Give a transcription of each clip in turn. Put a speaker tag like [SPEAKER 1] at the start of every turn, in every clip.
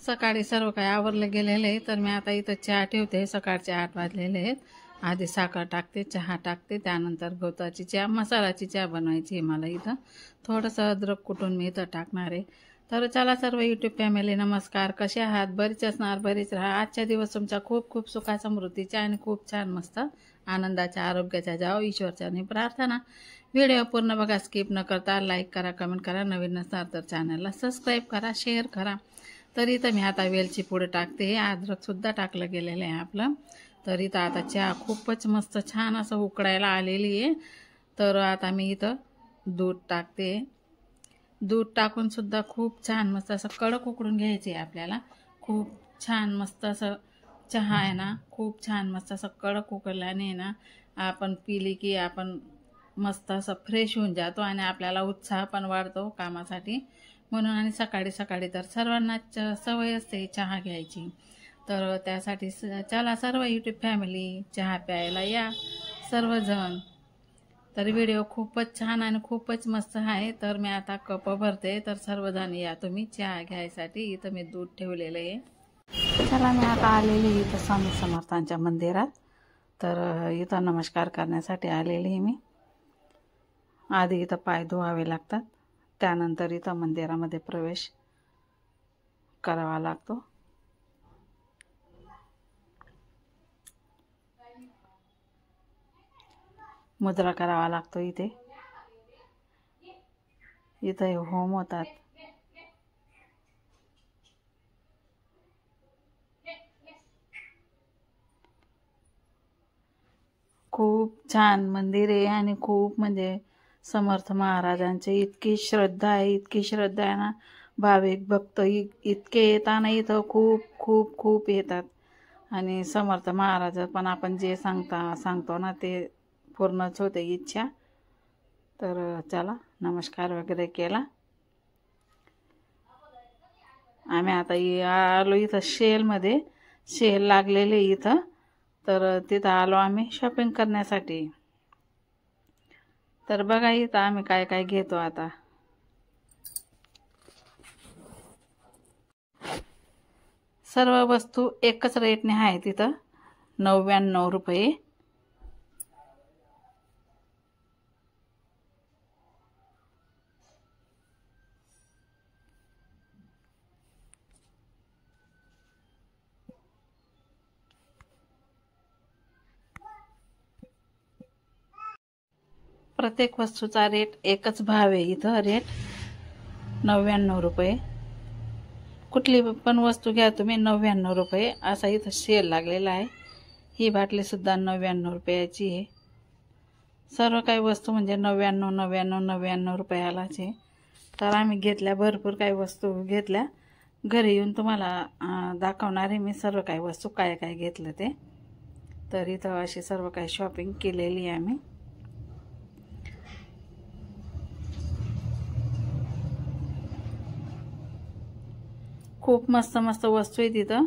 [SPEAKER 1] सकाळी सर्व काही आवरलं गेलेलं आहे, तर मी आता इथं चहा ठेवते. सकाळचे 8 वाजलेले आहेत. आधी साखर टाकते, चहा टाकते, त्यानंतर गवताची चहा, मसाल्याची चहा बनवायची आहे मला. इथं थोडंसं अद्रक कुटून मी इथं टाकणार आहे. तर चला सर्व यूट्यूब फॅमिली नमस्कार. कसे आहात? बरीच असणार, बरीच राहा. आजच्या दिवस तुमचा खूप खूप सुखा समृद्धीच्या आणि खूप छान मस्त आनंदाच्या आरोग्याच्या जावं ईश्वरच्याने प्रार्थना. व्हिडिओ पूर्ण बघा, स्किप न करता. लाईक करा, कमेंट करा. नवीन नसणार तर चॅनलला सबस्क्राईब करा, शेअर करा. तर इथं मी आता वेलची पुढे टाकते. अद्रकसुद्धा टाकलं गेलेलं आहे आपलं. तर इथं आता चहा खूपच मस्त छान असं उकळायला आलेली आहे. तर आता मी इथं दूध टाकते. दूध टाकून सुद्धा खूप छान मस्त असं कडक उकळून घ्यायचे आपल्याला. खूप छान मस्त असं चहा आहे ना, खूप छान मस्त असं कडक उकळल्याने ना आपण पिली की आपण मस्त असं फ्रेश होऊन जातो आणि आपल्याला उत्साह पण वाढतो कामासाठी. म्हणून आणि सकाळी सकाळी तर सर्वांनाच सवय असते चहा घ्यायची. तर त्यासाठी चला सर्व यूट्यूब फॅमिली चहा प्यायला या सर्वजण. तर व्हिडिओ खूपच छान आणि खूपच मस्त आहे. तर मी आता कप भरते, तर सर्वजण या तुम्ही चहा घ्यायसाठी. इथं मी दूध ठेवलेलं आहे. चला मी आता आलेली इथं स्वामी समर्थांच्या मंदिरात. तर इथं नमस्कार करण्यासाठी आलेली आहे मी. आधी इथं पाय धुवावे लागतात, त्यानंतर इथं मंदिरामध्ये प्रवेश करावा लागतो. मुद्रा करावा लागतो. इथे होम होतात. खूप छान मंदिर आहे आणि खूप म्हणजे समर्थ महाराजांचे इतकी श्रद्धा आहे, इतकी श्रद्धा आहे ना. भाविक भक्त इतके येतात ना इथं, खूप खूप खूप येतात. आणि समर्थ महाराज पण आपण जे सांगतो ना ते पूर्णच होते इच्छा. तर चला नमस्कार वगैरे केला. आम्ही आता आलो इथं शेलमध्ये. शेल लागलेले इथं, तर तिथं आलो आम्ही शॉपिंग करण्यासाठी. तर बघा इथं आम्ही काय काय घेतो आता. सर्व वस्तू एकच रेटने आहे तिथं, 99 रुपये. प्रत्येक वस्तूचा रेट एकच भाव आहे इथं. रेट 99 रुपये. कुठली पण वस्तू घ्या तुम्ही 99 रुपये असा इथं सेल लागलेला आहे. ही बाटलीसुद्धा 99 रुपयाची आहे. सर्व काही वस्तू म्हणजे 99 99 99 रुपयालाच आहे. तर आम्ही घेतल्या, भरपूर काही वस्तू घेतल्या. घरी येऊन तुम्हाला दाखवणार आहे मी सर्व काही वस्तू काय काय घेतलं ते. तर इथं अशी सर्व काही शॉपिंग केलेली आहे आम्ही. खूप मस्त मस्त वस्तू आहे तिथं.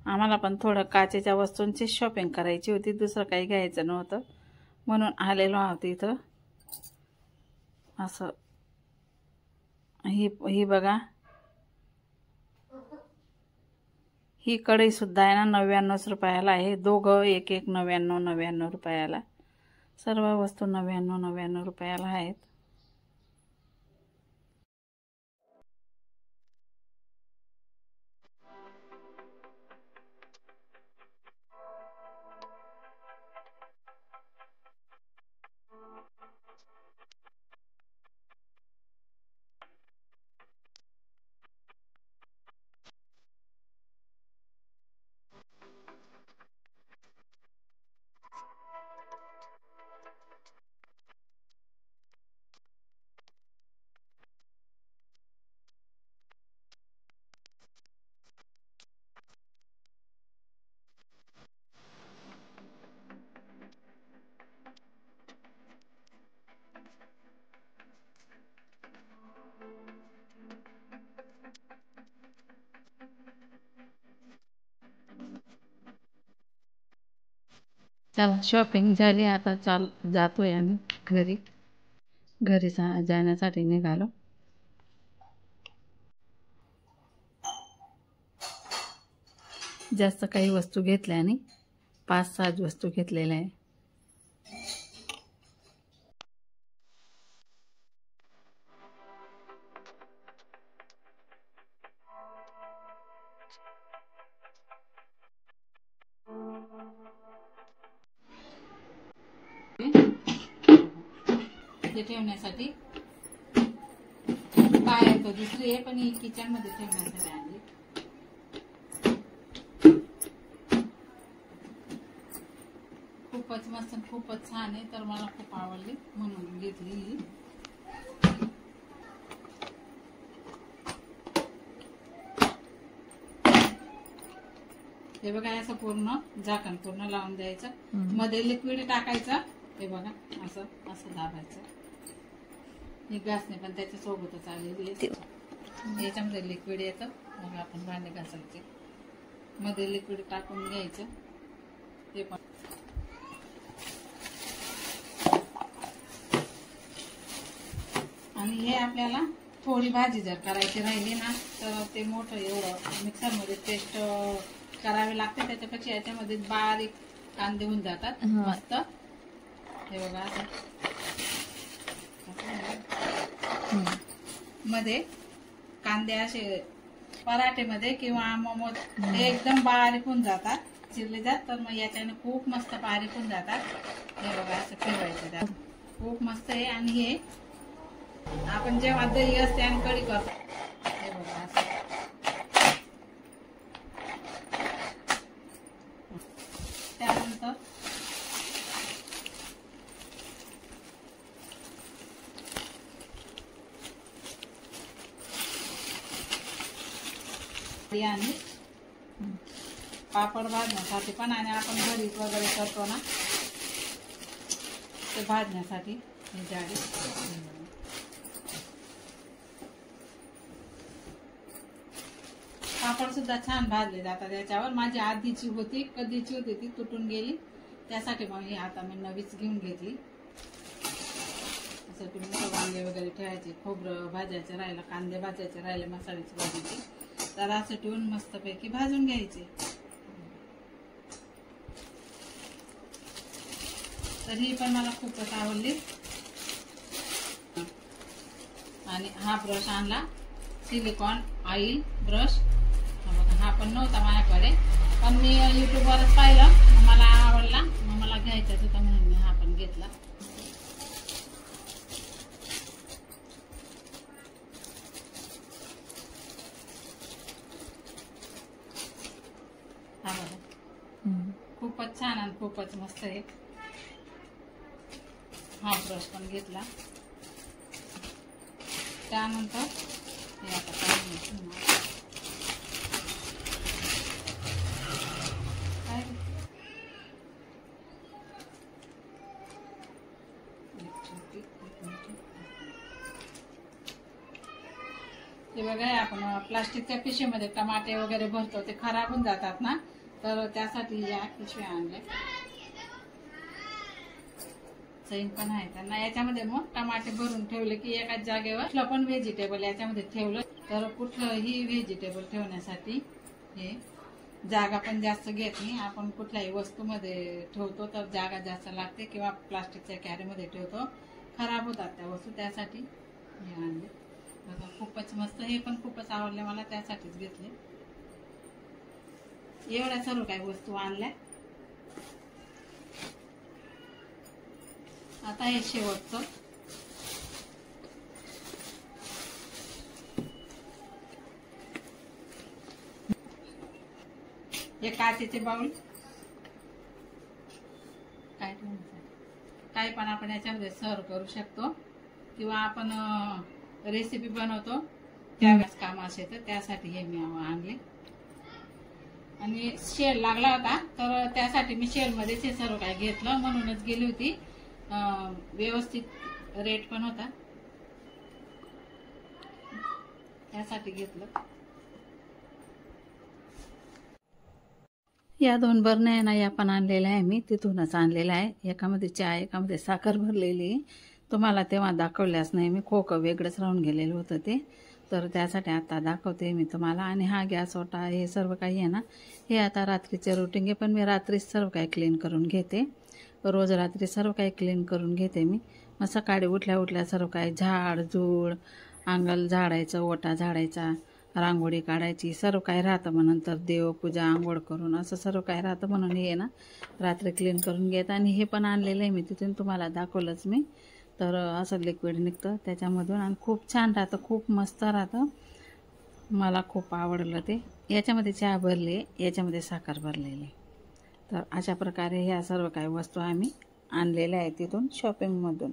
[SPEAKER 1] आम्हाला पण थोडं काचेच्या वस्तूंची शॉपिंग करायची होती, दुसरं काही घ्यायचं नव्हतं म्हणून आलेलो आहोत इथं. असं ही बघा, ही कढई सुद्धा आहे ना 99 रुपयाला आहे. दोघं एक एक 99 99 रुपयाला. सर्व वस्तू 99 99 रुपयाला आहेत. चला शॉपिंग झाली, आता जातोय आम्ही घरी. घरी जाण्यासाठी निघालो. जास्त काही वस्तू घेतल्या नाही, 5-6 वस्तू घेतलेल्या आहे. ते ठेवण्यासाठी बाहेर तो दुसरी आहे, पण ही किचन मध्ये ठेवण्यासाठी आणली. खूपच मस्त, खूपच छान आहे, तर मला खूप आवडली म्हणून घेतली ही. हे बघा, असं पूर्ण झाकण पूर्ण लावून द्यायचं, मध्ये लिक्विड टाकायचं. हे बघा, असं असं दाबायचं. ही घासणे पण त्याच्या सोबतच आलेली आहे. याच्यामध्ये लिक्विड येतं, मग आपण भांडे घासायचे, मध्ये लिक्विड टाकून घ्यायचं. ते पण आणि हे आपल्याला थोडी भाजी जर करायची राहिली ना, तर ते मोठं एवढं मिक्सरमध्ये पेस्ट करावी लागते. त्याच्यापेक्षा याच्यामध्ये बारीक कांदे होऊन जातात मस्त. हे बघा, मध्ये कांदे असे पराठेमध्ये किंवा मोमोज एकदम बारीक होऊन जातात, चिरले जात. तर मग याच्याने खूप मस्त बारीक होऊन जातात. हे बघा, असं फिरवायचं, त्यात खूप मस्त आहे. आणि हे आपण जेव्हा दही असते आणि कढी करतो, हे बघा असं. त्यानंतर आणि पापड भाजण्यासाठी पण, आणि आपण भरीत वगैरे करतो ना, ते भाजण्यासाठी ही जाडी. पापड सुद्धा छान भाजले जातात याच्यावर. माझी आधीची होती, कधीची होती ती तुटून गेली, त्यासाठी मग ही आता मी नवीच घेऊन घेतली. असं तुम्ही वांगे वगैरे ठेवायचे, खोबरं भाजायचं राहिलं, कांदे भाजायचे राहिले, मसाल्याची भाजीची, तर असं ठेवून मस्तपैकी भाजून घ्यायचे. तर ही पण मला खूपच आवडली. आणि हा ब्रश आणला, सिलिकॉन ऑइल ब्रश. हा पण नव्हता माझ्याकडे, पण मी युट्यूबवरच पाहिलं, मग मला आवडला, मग मला घ्यायचाच होता म्हणून मी हा पण घेतला. हा बघा, खूपच छान आणि खूपच मस्त आहे. हा ब्रश पण घेतला. त्यानंतर हे आता ते बघा, आपण प्लास्टिकच्या पिशवीमध्ये टमाटे वगैरे भरतो, ते खराब होऊन जातात ना, तर त्यासाठी या पिशव्या आणल्या. चैन पण आहे त्यांना. याच्यामध्ये मग टमाटे भरून ठेवले की एकाच जागेवर कुठलं पण व्हेजिटेबल याच्यामध्ये ठेवलं तर कुठलंही व्हेजिटेबल ठेवण्यासाठी हे जागा पण जास्त घेत नाही. आपण कुठल्याही वस्तूमध्ये ठेवतो तर जागा जास्त लागते, किंवा प्लास्टिकच्या कॅरीमध्ये ठेवतो, खराब होतात त्या वस्तू, त्यासाठी हे आणले. खूपच मस्त, हे पण खूपच आवडले मला, त्यासाठीच घेतले. एवढ्या सर्व काही वस्तू आणल्या. आता हे शेवटचं, हे काचेचे बाउल, काय काय पण आपण याच्यामध्ये सर्व करू शकतो, किंवा आपण रेसिपी बनवतो त्यावेळेस काम असे, तर त्यासाठी हे मी आणले. आणि शेल लागला होता, तर त्यासाठी मी शेलमध्येच हे सर्व काय घेतलं, म्हणूनच गेली होती. व्यवस्थित रेट पण होता, त्यासाठी घेतलं. या 2 बरण्या आहे ना, या पण आणलेल्या आहे मी, तिथूनच आणलेल्या आहे. एकामध्ये चहा, एकामध्ये साखर भरलेली. तुम्हाला तेव्हा दाखवल्याच नाही मी, खोकं वेगळंच राहून गेलेलं होतं ते, तर त्यासाठी आता दाखवते मी तुम्हाला. आणि हा गॅस ओटा हे सर्व काही आहे ना, हे आता रात्रीचे रुटीन आहे, पण मी रात्रीच सर्व काही क्लीन करून घेते. रोज रात्री सर्व काही क्लीन करून घेते मी. मग सकाळी उठल्या सर्व काही झाड झूड, अंगल झाडायचं, ओटा झाडायचा, रांगोळी काढायची, सर्व काही राहतं. मग नंतर देवपूजा, आंघोळ करून असं सर्व काही राहतं. म्हणून हे ना रात्री क्लीन करून घेत. आणि हे पण आणलेलं आहे मी तिथून, तुम्हाला दाखवलंच मी. तर असं लिक्विड निघतं त्याच्यामधून आणि खूप छान राहतं, खूप मस्त राहतं. मला खूप आवडलं ते. याच्यामध्ये चहा भरली आहे, याच्यामध्ये साखर भरलेली आहे. तर अशा प्रकारे ह्या सर्व काही वस्तू आम्ही आणलेल्या आहेत तिथून, शॉपिंगमधून.